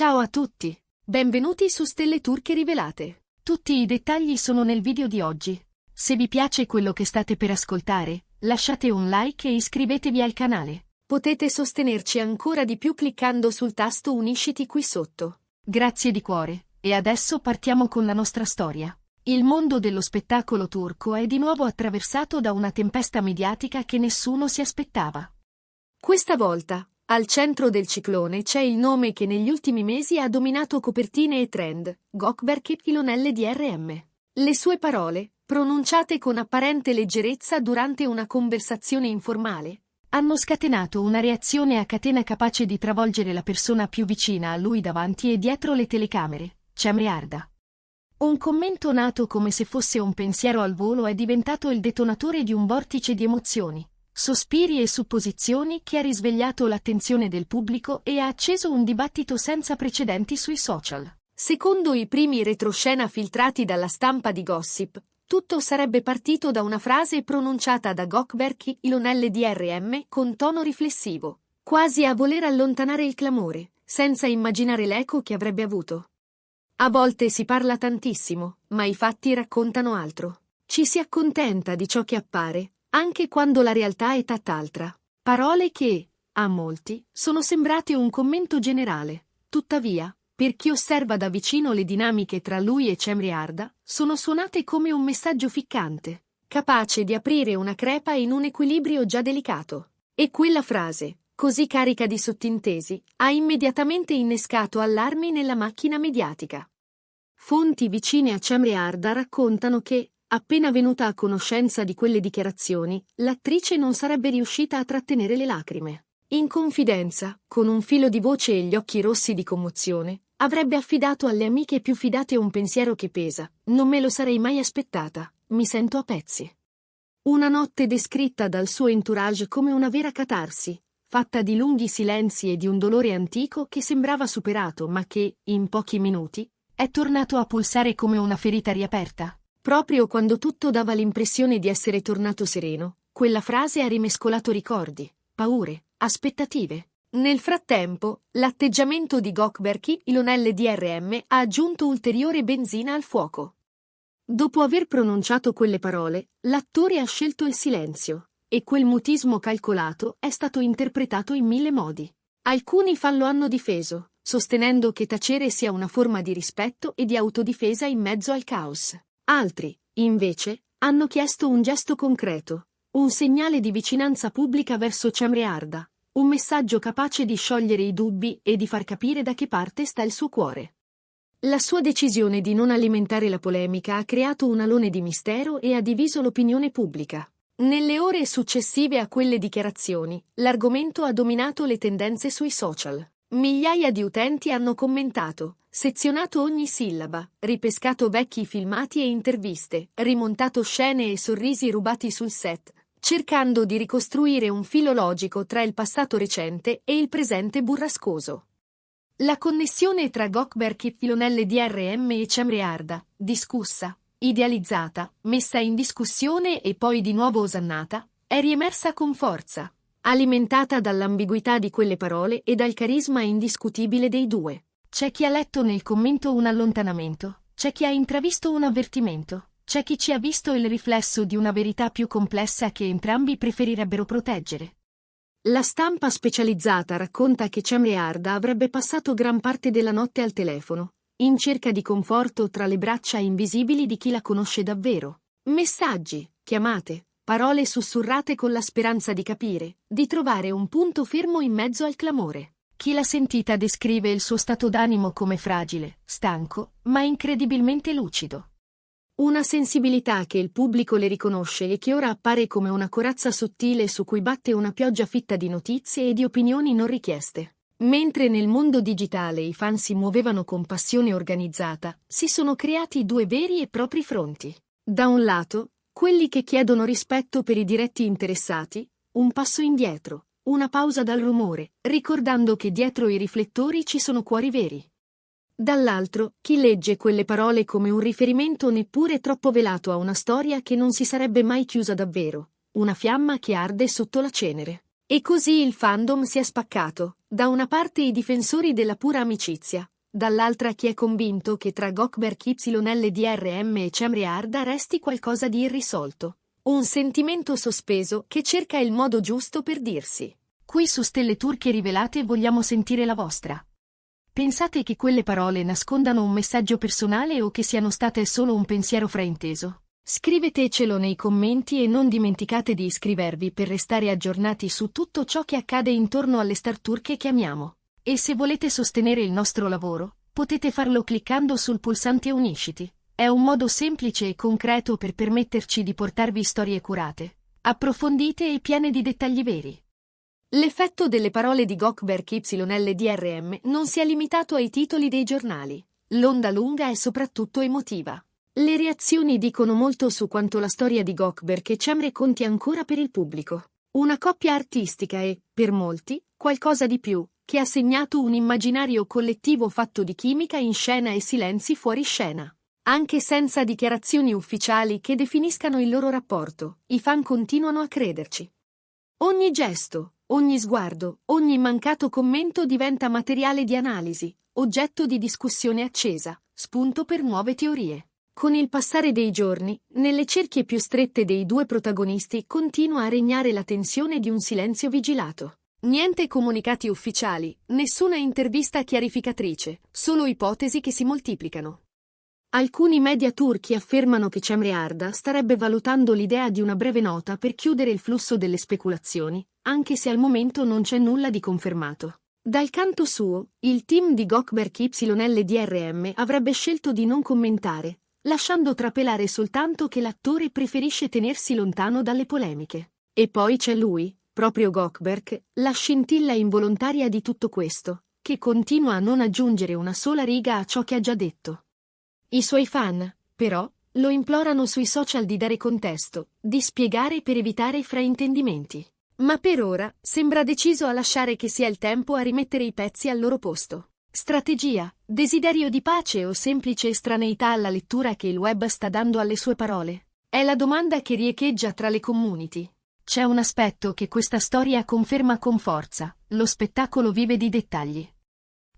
Ciao a tutti! Benvenuti su Stelle Turche Rivelate. Tutti i dettagli sono nel video di oggi. Se vi piace quello che state per ascoltare, lasciate un like e iscrivetevi al canale. Potete sostenerci ancora di più cliccando sul tasto Unisciti qui sotto. Grazie di cuore, e adesso partiamo con la nostra storia. Il mondo dello spettacolo turco è di nuovo attraversato da una tempesta mediatica che nessuno si aspettava. Questa volta, al centro del ciclone c'è il nome che negli ultimi mesi ha dominato copertine e trend, Gökberk Ilönelli. Le sue parole, pronunciate con apparente leggerezza durante una conversazione informale, hanno scatenato una reazione a catena capace di travolgere la persona più vicina a lui davanti e dietro le telecamere, Cemre Arda. Un commento nato come se fosse un pensiero al volo è diventato il detonatore di un vortice di emozioni, sospiri e supposizioni che ha risvegliato l'attenzione del pubblico e ha acceso un dibattito senza precedenti sui social. Secondo i primi retroscena filtrati dalla stampa di Gossip, tutto sarebbe partito da una frase pronunciata da Gökberk Ilönelli con tono riflessivo, quasi a voler allontanare il clamore, senza immaginare l'eco che avrebbe avuto. A volte si parla tantissimo, ma i fatti raccontano altro. Ci si accontenta di ciò che appare, anche quando la realtà è tutt'altra. Parole che, a molti, sono sembrate un commento generale. Tuttavia, per chi osserva da vicino le dinamiche tra lui e Cemre Arda, sono suonate come un messaggio ficcante, capace di aprire una crepa in un equilibrio già delicato. E quella frase, così carica di sottintesi, ha immediatamente innescato allarmi nella macchina mediatica. Fonti vicine a Cemre Arda raccontano che, appena venuta a conoscenza di quelle dichiarazioni, l'attrice non sarebbe riuscita a trattenere le lacrime. In confidenza, con un filo di voce e gli occhi rossi di commozione, avrebbe affidato alle amiche più fidate un pensiero che pesa: non me lo sarei mai aspettata, mi sento a pezzi. Una notte descritta dal suo entourage come una vera catarsi, fatta di lunghi silenzi e di un dolore antico che sembrava superato ma che, in pochi minuti, è tornato a pulsare come una ferita riaperta. Proprio quando tutto dava l'impressione di essere tornato sereno, quella frase ha rimescolato ricordi, paure, aspettative. Nel frattempo, l'atteggiamento di Gökberk Ilönelli ha aggiunto ulteriore benzina al fuoco. Dopo aver pronunciato quelle parole, l'attore ha scelto il silenzio, e quel mutismo calcolato è stato interpretato in mille modi. Alcuni fan lo hanno difeso, sostenendo che tacere sia una forma di rispetto e di autodifesa in mezzo al caos. Altri, invece, hanno chiesto un gesto concreto, un segnale di vicinanza pubblica verso Cemre Arda, un messaggio capace di sciogliere i dubbi e di far capire da che parte sta il suo cuore. La sua decisione di non alimentare la polemica ha creato un alone di mistero e ha diviso l'opinione pubblica. Nelle ore successive a quelle dichiarazioni, l'argomento ha dominato le tendenze sui social. Migliaia di utenti hanno commentato, sezionato ogni sillaba, ripescato vecchi filmati e interviste, rimontato scene e sorrisi rubati sul set, cercando di ricostruire un filo logico tra il passato recente e il presente burrascoso. La connessione tra Gökberk Ilönelli e Cemre Arda, discussa, idealizzata, messa in discussione e poi di nuovo osannata, è riemersa con forza, alimentata dall'ambiguità di quelle parole e dal carisma indiscutibile dei due. C'è chi ha letto nel commento un allontanamento, c'è chi ha intravisto un avvertimento, c'è chi ci ha visto il riflesso di una verità più complessa che entrambi preferirebbero proteggere. La stampa specializzata racconta che Cemre Arda avrebbe passato gran parte della notte al telefono, in cerca di conforto tra le braccia invisibili di chi la conosce davvero. Messaggi, chiamate, parole sussurrate con la speranza di capire, di trovare un punto fermo in mezzo al clamore. Chi l'ha sentita descrive il suo stato d'animo come fragile, stanco, ma incredibilmente lucido. Una sensibilità che il pubblico le riconosce e che ora appare come una corazza sottile su cui batte una pioggia fitta di notizie e di opinioni non richieste. Mentre nel mondo digitale i fan si muovevano con passione organizzata, si sono creati due veri e propri fronti. Da un lato, quelli che chiedono rispetto per i diretti interessati, un passo indietro, una pausa dal rumore, ricordando che dietro i riflettori ci sono cuori veri. Dall'altro, chi legge quelle parole come un riferimento neppure troppo velato a una storia che non si sarebbe mai chiusa davvero, una fiamma che arde sotto la cenere. E così il fandom si è spaccato, da una parte i difensori della pura amicizia, dall'altra chi è convinto che tra Gökberk YLDRM e Cemre Arda resti qualcosa di irrisolto. Un sentimento sospeso che cerca il modo giusto per dirsi. Qui su Stelle Turche Rivelate vogliamo sentire la vostra. Pensate che quelle parole nascondano un messaggio personale o che siano state solo un pensiero frainteso? Scrivetecelo nei commenti e non dimenticate di iscrivervi per restare aggiornati su tutto ciò che accade intorno alle star turche che amiamo. E se volete sostenere il nostro lavoro, potete farlo cliccando sul pulsante Unisciti. È un modo semplice e concreto per permetterci di portarvi storie curate, approfondite e piene di dettagli veri. L'effetto delle parole di Gökberk YLDRM non si è limitato ai titoli dei giornali. L'onda lunga è soprattutto emotiva. Le reazioni dicono molto su quanto la storia di Gökberk e Cemre conti ancora per il pubblico. Una coppia artistica e, per molti, qualcosa di più, che ha segnato un immaginario collettivo fatto di chimica in scena e silenzi fuori scena. Anche senza dichiarazioni ufficiali che definiscano il loro rapporto, i fan continuano a crederci. Ogni gesto, ogni sguardo, ogni mancato commento diventa materiale di analisi, oggetto di discussione accesa, spunto per nuove teorie. Con il passare dei giorni, nelle cerchie più strette dei due protagonisti continua a regnare la tensione di un silenzio vigilato. Niente comunicati ufficiali, nessuna intervista chiarificatrice, solo ipotesi che si moltiplicano. Alcuni media turchi affermano che Cemre Arda starebbe valutando l'idea di una breve nota per chiudere il flusso delle speculazioni, anche se al momento non c'è nulla di confermato. Dal canto suo, il team di Gökberk YLDRM avrebbe scelto di non commentare, lasciando trapelare soltanto che l'attore preferisce tenersi lontano dalle polemiche. E poi c'è lui, proprio Gökberk, la scintilla involontaria di tutto questo, che continua a non aggiungere una sola riga a ciò che ha già detto. I suoi fan, però, lo implorano sui social di dare contesto, di spiegare per evitare fraintendimenti. Ma per ora sembra deciso a lasciare che sia il tempo a rimettere i pezzi al loro posto. Strategia, desiderio di pace o semplice estraneità alla lettura che il web sta dando alle sue parole? È la domanda che riecheggia tra le community. C'è un aspetto che questa storia conferma con forza: lo spettacolo vive di dettagli.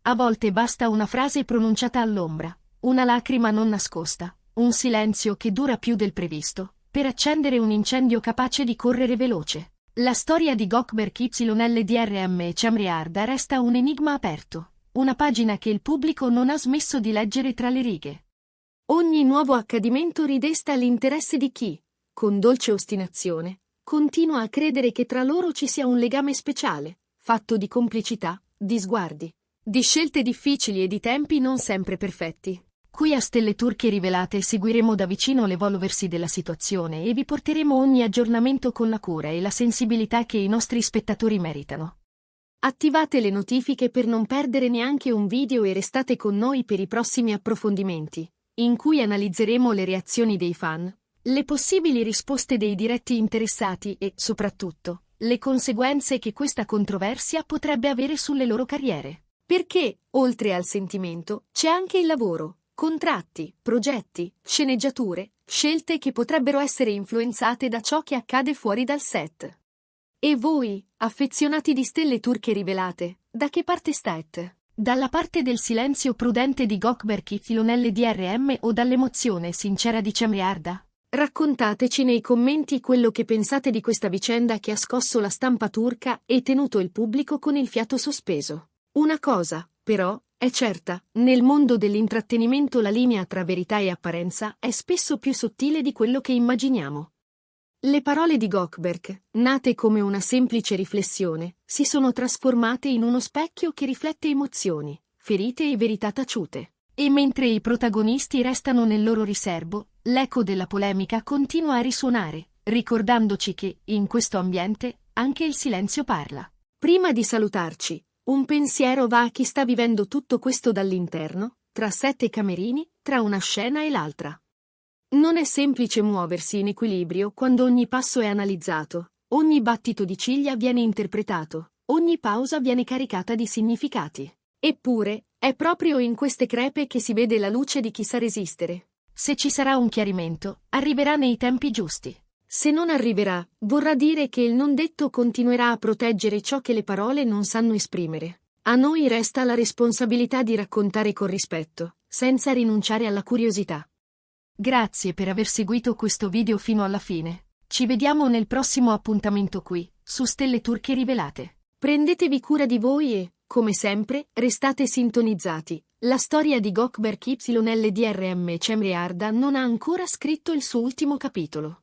A volte basta una frase pronunciata all'ombra, una lacrima non nascosta, un silenzio che dura più del previsto, per accendere un incendio capace di correre veloce. La storia di Gökberk YLDRM e Cemre Arda resta un enigma aperto, una pagina che il pubblico non ha smesso di leggere tra le righe. Ogni nuovo accadimento ridesta l'interesse di chi, con dolce ostinazione, continua a credere che tra loro ci sia un legame speciale, fatto di complicità, di sguardi, di scelte difficili e di tempi non sempre perfetti. Qui a Stelle Turche Rivelate seguiremo da vicino l'evolversi della situazione e vi porteremo ogni aggiornamento con la cura e la sensibilità che i nostri spettatori meritano. Attivate le notifiche per non perdere neanche un video e restate con noi per i prossimi approfondimenti, in cui analizzeremo le reazioni dei fan, le possibili risposte dei diretti interessati e, soprattutto, le conseguenze che questa controversia potrebbe avere sulle loro carriere. Perché, oltre al sentimento, c'è anche il lavoro. Contratti, progetti, sceneggiature, scelte che potrebbero essere influenzate da ciò che accade fuori dal set. E voi, affezionati di Stelle Turche Rivelate, da che parte state? Dalla parte del silenzio prudente di Gökberk YLDRM o dall'emozione sincera di Cemre Arda? Raccontateci nei commenti quello che pensate di questa vicenda che ha scosso la stampa turca e tenuto il pubblico con il fiato sospeso. Una cosa, però, è certa: nel mondo dell'intrattenimento la linea tra verità e apparenza è spesso più sottile di quello che immaginiamo. Le parole di Gökberk, nate come una semplice riflessione, si sono trasformate in uno specchio che riflette emozioni, ferite e verità taciute. E mentre i protagonisti restano nel loro riserbo, l'eco della polemica continua a risuonare, ricordandoci che, in questo ambiente, anche il silenzio parla. Prima di salutarci, un pensiero va a chi sta vivendo tutto questo dall'interno, tra 7 camerini, tra una scena e l'altra. Non è semplice muoversi in equilibrio quando ogni passo è analizzato, ogni battito di ciglia viene interpretato, ogni pausa viene caricata di significati. Eppure, è proprio in queste crepe che si vede la luce di chi sa resistere. Se ci sarà un chiarimento, arriverà nei tempi giusti. Se non arriverà, vorrà dire che il non detto continuerà a proteggere ciò che le parole non sanno esprimere. A noi resta la responsabilità di raccontare con rispetto, senza rinunciare alla curiosità. Grazie per aver seguito questo video fino alla fine. Ci vediamo nel prossimo appuntamento qui, su Stelle Turche Rivelate. Prendetevi cura di voi e, come sempre, restate sintonizzati. La storia di Gökberk YLDRM Cemre Arda non ha ancora scritto il suo ultimo capitolo.